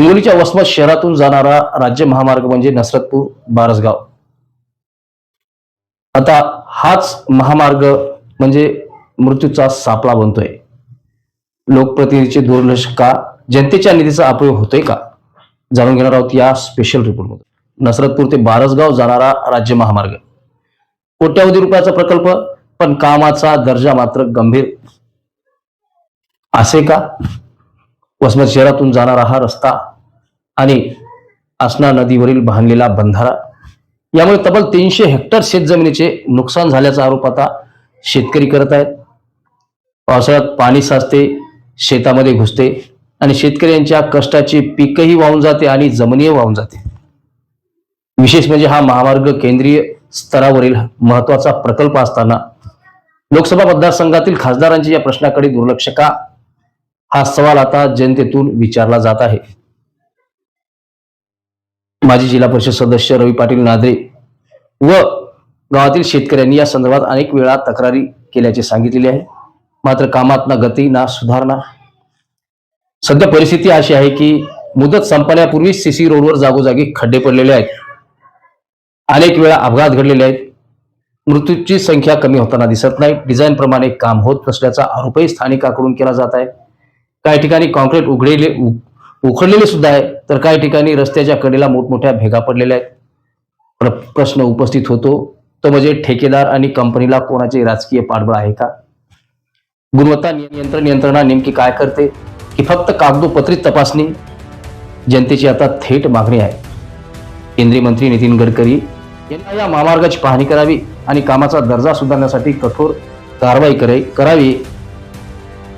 हिंगोलीच्या वसमत शहरातून जाणारा राज्य महामार्ग म्हणजे नसरतपूर बारसगाव. आता हाच महामार्ग म्हणजे मृत्यूचा सापळा बनतोय. लोकप्रतिनिधीचे दुर्लक्ष का, जनतेच्या निधीचा अपयोग होतोय का, जाणून घेणार आहोत या स्पेशल रिपोर्टमध्ये. नसरतपूर ते बारसगाव जाणारा राज्य महामार्ग कोट्यावधी रुपयाचा प्रकल्प, पण कामाचा दर्जा मात्र गंभीर असे का? वसमत शहरातून जाणारा हा रस्ता आणि आसना नदीवरील बांधलेला बंधारा यामुळे तब्बल 300 हेक्टर शेतजमिनीचे नुकसान झाल्याचा आरोप आता शेतकरी करत आहेत. पावसाळ्यात पाणी साचते, शेतामध्ये घुसते आणि शेतकऱ्यांच्या कष्टाची पीकही वाहून जाते आणि जमिनीही वाहून जाते. विशेष म्हणजे हा महामार्ग केंद्रीय स्तरावरील महत्वाचा प्रकल्प असताना लोकसभा मतदारसंघातील खासदारांच्या या प्रश्नाकडे दुर्लक्ष का, हा सवाल आता जनतेतून विचारला जात आहे. माजी जिल्हा परिषद सदस्य रवी पाटील नादरे व गावातील शेतकऱ्यांनी या संदर्भात अनेक वेळा तक्रारी केल्याचे सांगितलेले आहे. मात्र कामात ना गती ना सुधारणा. सध्या परिस्थिती अशी आहे की मुदत संपण्यापूर्वी सीसी रोडवर जागोजागी खड्डे पडलेले आहेत. अनेक वेळा अपघात घडलेले आहेत. मृत्यूची संख्या कमी होताना दिसत नाही. डिझाईन प्रमाणे काम होत नसल्याचा आरोपही स्थानिकांकडून केला जात आहे. काही ठिकाणी कॉन्क्रीट उखडलेले सुद्धा आहे, तर काही ठिकाणी रस्त्याच्या कडेला मोठमोठ्या भेगा पडलेल्या आहेत. प्रश्न उपस्थित होतो तो म्हणजे ठेकेदार आणि कंपनीला कोणाचे राजकीय पाठबळ आहे का? गुणवत्ता नियंत्रण यंत्रणा नेमकी काय करते की फक्त कागदोपत्री तपासणी? जनतेची आता थेट मागणी आहे. केंद्रीय मंत्री नितीन गडकरी यांना या महामार्गाची पाहणी करावी आणि कामाचा दर्जा सुधारण्यासाठी कठोर कारवाई करावी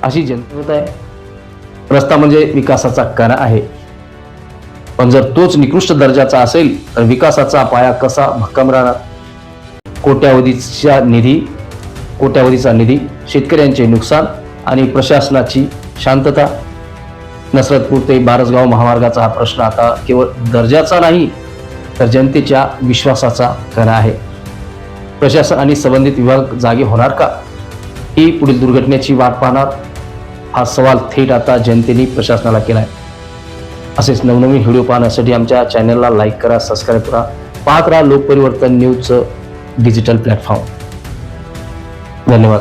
अशी जनता होत आहे. रस्ता म्हणजे विकासाचा कणा आहे, पण जर तोच निकृष्ट दर्जाचा असेल तर विकासाचा पाया कसा भक्कम राहणार? कोट्यावधीचा निधी, शेतकऱ्यांचे नुकसान आणि प्रशासनाची शांतता. नसरतपूर ते बारसगाव महामार्गाचा हा प्रश्न आता केवळ दर्जाचा नाही तर जनतेच्या विश्वासाचा कणा आहे. प्रशासन आणि संबंधित विभाग जागे होणार का, ही पुढील दुर्घटनेची वाट पाहणार? हा सवाल थेट आता जनतेने प्रशासनाला केलाय. असेच नवनवीन व्हिडिओ पाहण्यासाठी आमच्या चॅनलला लाईक करा, सबस्क्राईब करा. पाहत राहा लोकपरिवर्तन न्यूजचं डिजिटल प्लॅटफॉर्म. धन्यवाद.